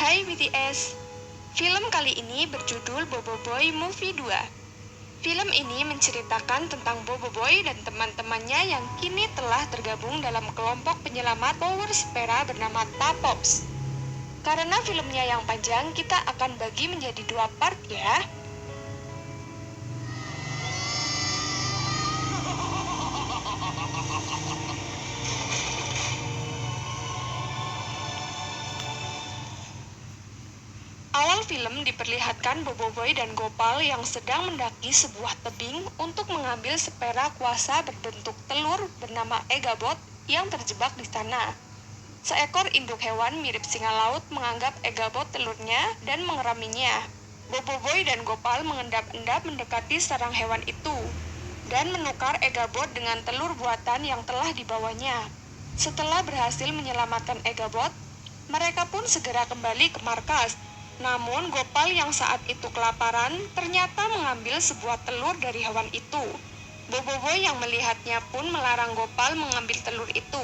Hai BTS, film kali ini berjudul Boboiboy Movie 2. Film ini menceritakan tentang Boboiboy dan teman-temannya yang kini telah tergabung dalam kelompok penyelamat Power Spera bernama Tapops. Karena filmnya yang panjang, kita akan bagi menjadi 2 part ya. Awal film diperlihatkan Boboiboy dan Gopal yang sedang mendaki sebuah tebing untuk mengambil sepera kuasa berbentuk telur bernama Egabot yang terjebak di sana. Seekor induk hewan mirip singa laut menganggap Egabot telurnya dan mengeraminya. Boboiboy dan Gopal mengendap-endap mendekati sarang hewan itu dan menukar Egabot dengan telur buatan yang telah dibawanya. Setelah berhasil menyelamatkan Egabot, mereka pun segera kembali ke markas. Namun Gopal yang saat itu kelaparan ternyata mengambil sebuah telur dari hewan itu. Boboiboy yang melihatnya pun melarang Gopal mengambil telur itu.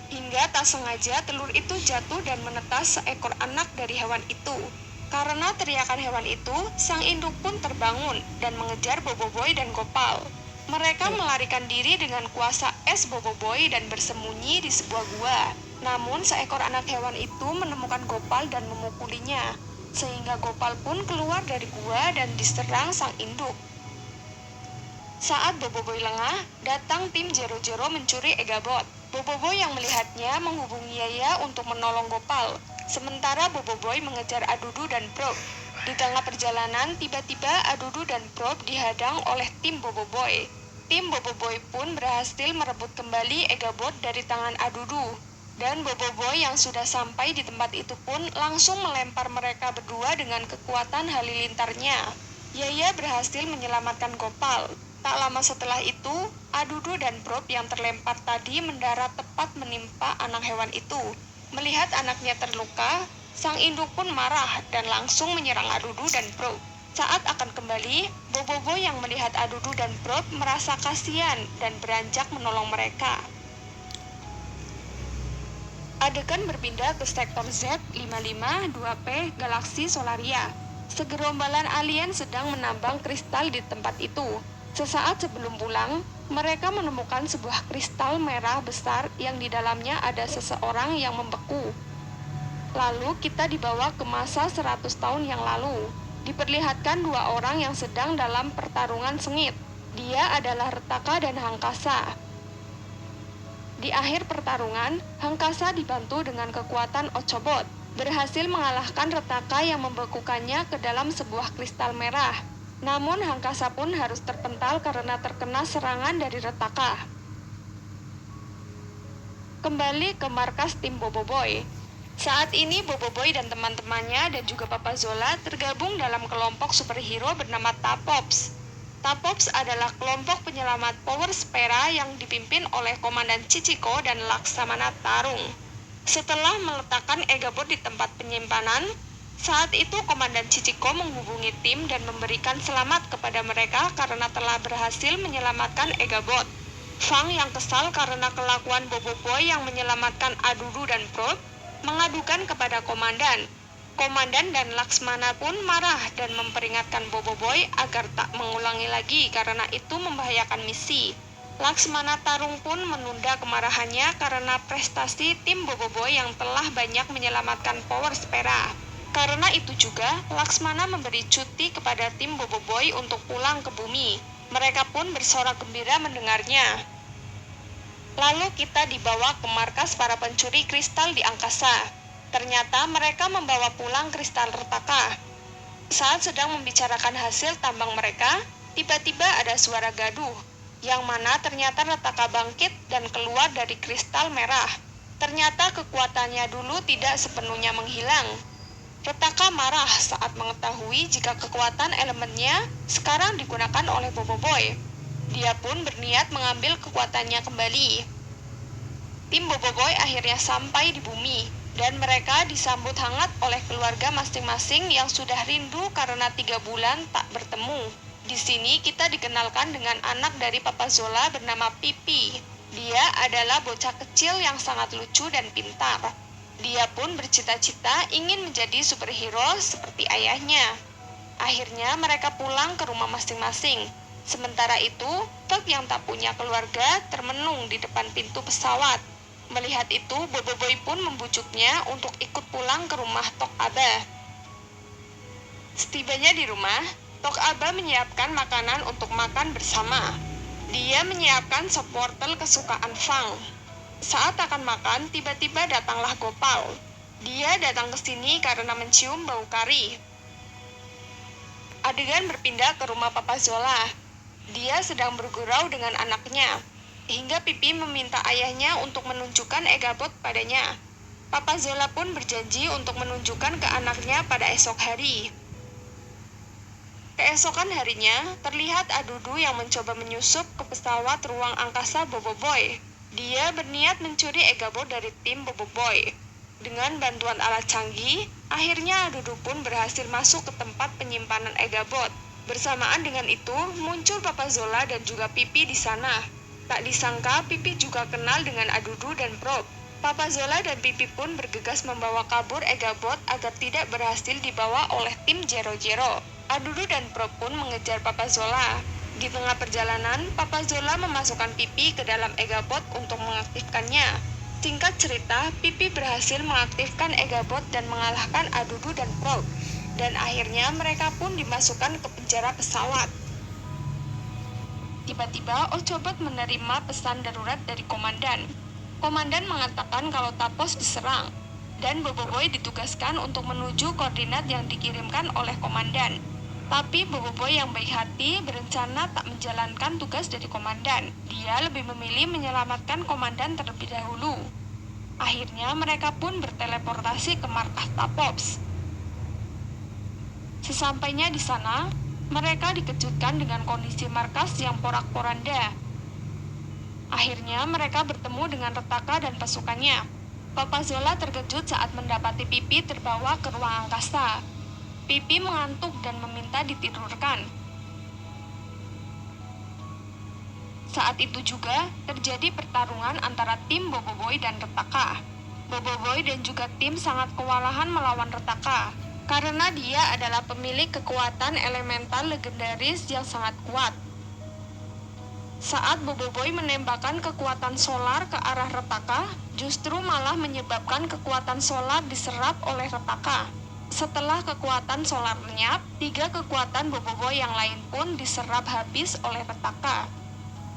Hingga tak sengaja telur itu jatuh dan menetas seekor anak dari hewan itu. Karena teriakan hewan itu, sang induk pun terbangun dan mengejar Boboiboy dan Gopal. Mereka melarikan diri dengan kuasa es Boboiboy dan bersembunyi di sebuah gua. Namun seekor anak hewan itu menemukan Gopal dan memukulinya, sehingga Gopal pun keluar dari gua dan diserang sang induk. Saat Boboiboy lengah, datang tim Jero-Jero mencuri Egabot. Boboiboy yang melihatnya menghubungi Yaya untuk menolong Gopal, sementara Boboiboy mengejar Adudu dan Prob. Di tengah perjalanan, tiba-tiba Adudu dan Prob dihadang oleh tim Boboiboy. Tim Boboiboy pun berhasil merebut kembali Egabot dari tangan Adudu. Dan Boboiboy yang sudah sampai di tempat itu pun langsung melempar mereka berdua dengan kekuatan halilintarnya. Yaya berhasil menyelamatkan Gopal. Tak lama setelah itu, Adudu dan Prob yang terlempar tadi mendarat tepat menimpa anak hewan itu. Melihat anaknya terluka, sang induk pun marah dan langsung menyerang Adudu dan Prob. Saat akan kembali, Boboiboy yang melihat Adudu dan Prob merasa kasihan dan beranjak menolong mereka. Adegan berpindah ke sektor Z55 2P Galaksi Solaria. Segerombolan alien sedang menambang kristal di tempat itu. Sesaat sebelum pulang, mereka menemukan sebuah kristal merah besar yang di dalamnya ada seseorang yang membeku. Lalu kita dibawa ke masa 100 tahun yang lalu. Diperlihatkan 2 orang yang sedang dalam pertarungan sengit. Dia adalah Retaka dan Hangkasa. Di akhir pertarungan, Hangkasa dibantu dengan kekuatan Ochobot, berhasil mengalahkan Retaka yang membekukannya ke dalam sebuah kristal merah. Namun Hangkasa pun harus terpental karena terkena serangan dari Retaka. Kembali ke markas tim Boboiboy. Saat ini Boboiboy dan teman-temannya dan juga Papa Zola tergabung dalam kelompok superhero bernama Tapops. Tapops adalah kelompok penyelamat Power Spera yang dipimpin oleh Komandan Chichiko dan Laksamana Tarung. Setelah meletakkan Egabot di tempat penyimpanan, saat itu Komandan Chichiko menghubungi tim dan memberikan selamat kepada mereka karena telah berhasil menyelamatkan Egabot. Fang yang kesal karena kelakuan Boboiboy yang menyelamatkan Adudu dan Prob mengadukan kepada komandan. Komandan dan Laksmana pun marah dan memperingatkan Boboiboy agar tak mengulangi lagi karena itu membahayakan misi. Laksmana Tarung pun menunda kemarahannya karena prestasi tim Boboiboy yang telah banyak menyelamatkan Power Spera. Karena itu juga, Laksmana memberi cuti kepada tim Boboiboy untuk pulang ke bumi. Mereka pun bersorak gembira mendengarnya. Lalu kita dibawa ke markas para pencuri kristal di angkasa. Ternyata mereka membawa pulang kristal Retaka. Saat sedang membicarakan hasil tambang mereka, tiba-tiba ada suara gaduh, yang mana ternyata Retaka bangkit dan keluar dari kristal merah. Ternyata kekuatannya dulu tidak sepenuhnya menghilang. Retaka marah saat mengetahui jika kekuatan elemennya sekarang digunakan oleh Boboiboy. Dia pun berniat mengambil kekuatannya kembali. Tim Boboiboy akhirnya sampai di bumi, dan mereka disambut hangat oleh keluarga masing-masing yang sudah rindu karena 3 bulan tak bertemu. Di sini kita dikenalkan dengan anak dari Papa Zola bernama Pipi. Dia adalah bocah kecil yang sangat lucu dan pintar. Dia pun bercita-cita ingin menjadi superhero seperti ayahnya. Akhirnya mereka pulang ke rumah masing-masing. Sementara itu, Puck yang tak punya keluarga termenung di depan pintu pesawat. Melihat itu, Boboiboy pun membujuknya untuk ikut pulang ke rumah Tok Aba. Setibanya di rumah, Tok Aba menyiapkan makanan untuk makan bersama. Dia menyiapkan sop wortel kesukaan Fang. Saat akan makan, tiba-tiba datanglah Gopal. Dia datang ke sini karena mencium bau kari. Adegan berpindah ke rumah Papa Zola. Dia sedang bergurau dengan anaknya, hingga Pipi meminta ayahnya untuk menunjukkan Egabot padanya. Papa Zola pun berjanji untuk menunjukkan ke anaknya pada esok hari. Keesokan harinya, terlihat Adudu yang mencoba menyusup ke pesawat ruang angkasa Boboiboy. Dia berniat mencuri Egabot dari tim Boboiboy. Dengan bantuan alat canggih, akhirnya Adudu pun berhasil masuk ke tempat penyimpanan Egabot. Bersamaan dengan itu, muncul Papa Zola dan juga Pipi di sana. Tak disangka, Pipi juga kenal dengan Adudu dan Prop. Papa Zola dan Pipi pun bergegas membawa kabur Egabot agar tidak berhasil dibawa oleh tim Jero Jero. Adudu dan Prop pun mengejar Papa Zola. Di tengah perjalanan, Papa Zola memasukkan Pipi ke dalam Egabot untuk mengaktifkannya. Singkat cerita, Pipi berhasil mengaktifkan Egabot dan mengalahkan Adudu dan Prop. Dan akhirnya mereka pun dimasukkan ke penjara pesawat. Tiba-tiba Ochobot menerima pesan darurat dari komandan. Komandan mengatakan kalau Tapos diserang, dan Boboiboy ditugaskan untuk menuju koordinat yang dikirimkan oleh komandan. Tapi Boboiboy yang baik hati berencana tak menjalankan tugas dari komandan. Dia lebih memilih menyelamatkan komandan terlebih dahulu. Akhirnya mereka pun berteleportasi ke markas Tapops. Sesampainya di sana, mereka dikejutkan dengan kondisi markas yang porak-poranda. Akhirnya mereka bertemu dengan Retaka dan pasukannya. Papa Zola terkejut saat mendapati Pipi terbawa ke ruang angkasa. Pipi mengantuk dan meminta ditidurkan. Saat itu juga terjadi pertarungan antara tim Boboiboy dan Retaka. Boboiboy dan juga tim sangat kewalahan melawan Retaka, karena dia adalah pemilik kekuatan elemental legendaris yang sangat kuat. Saat Boboiboy menembakkan kekuatan solar ke arah Retaka, justru malah menyebabkan kekuatan solar diserap oleh Retaka. Setelah kekuatan solar lenyap, 3 kekuatan Boboiboy yang lain pun diserap habis oleh Retaka.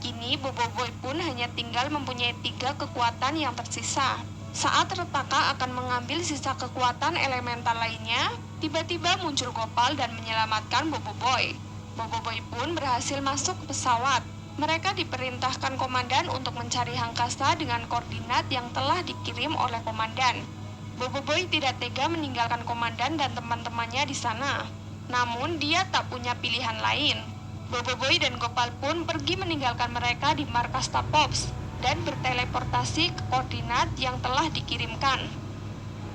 Kini Boboiboy pun hanya tinggal mempunyai 3 kekuatan yang tersisa. Saat Retaka akan mengambil sisa kekuatan elemental lainnya, tiba-tiba muncul Gopal dan menyelamatkan Boboiboy. Boboiboy pun berhasil masuk ke pesawat. Mereka diperintahkan komandan untuk mencari Hangkasa dengan koordinat yang telah dikirim oleh komandan. Boboiboy tidak tega meninggalkan komandan dan teman-temannya di sana. Namun dia tak punya pilihan lain. Boboiboy dan Gopal pun pergi meninggalkan mereka di markas Tapops dan berteleportasi ke koordinat yang telah dikirimkan.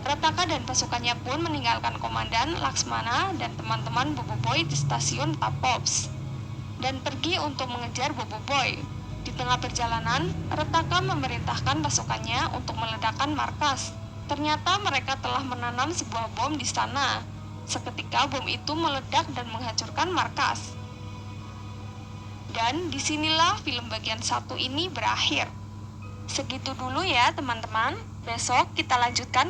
Retaka dan pasukannya pun meninggalkan komandan Laksmana dan teman-teman Boboiboy di stasiun Tapops dan pergi untuk mengejar Boboiboy. Di tengah perjalanan, Retaka memerintahkan pasukannya untuk meledakkan markas. Ternyata mereka telah menanam sebuah bom di sana. Seketika bom itu meledak dan menghancurkan markas. Dan disinilah film bagian 1 ini berakhir. Segitu dulu ya teman-teman. Besok kita lanjutkan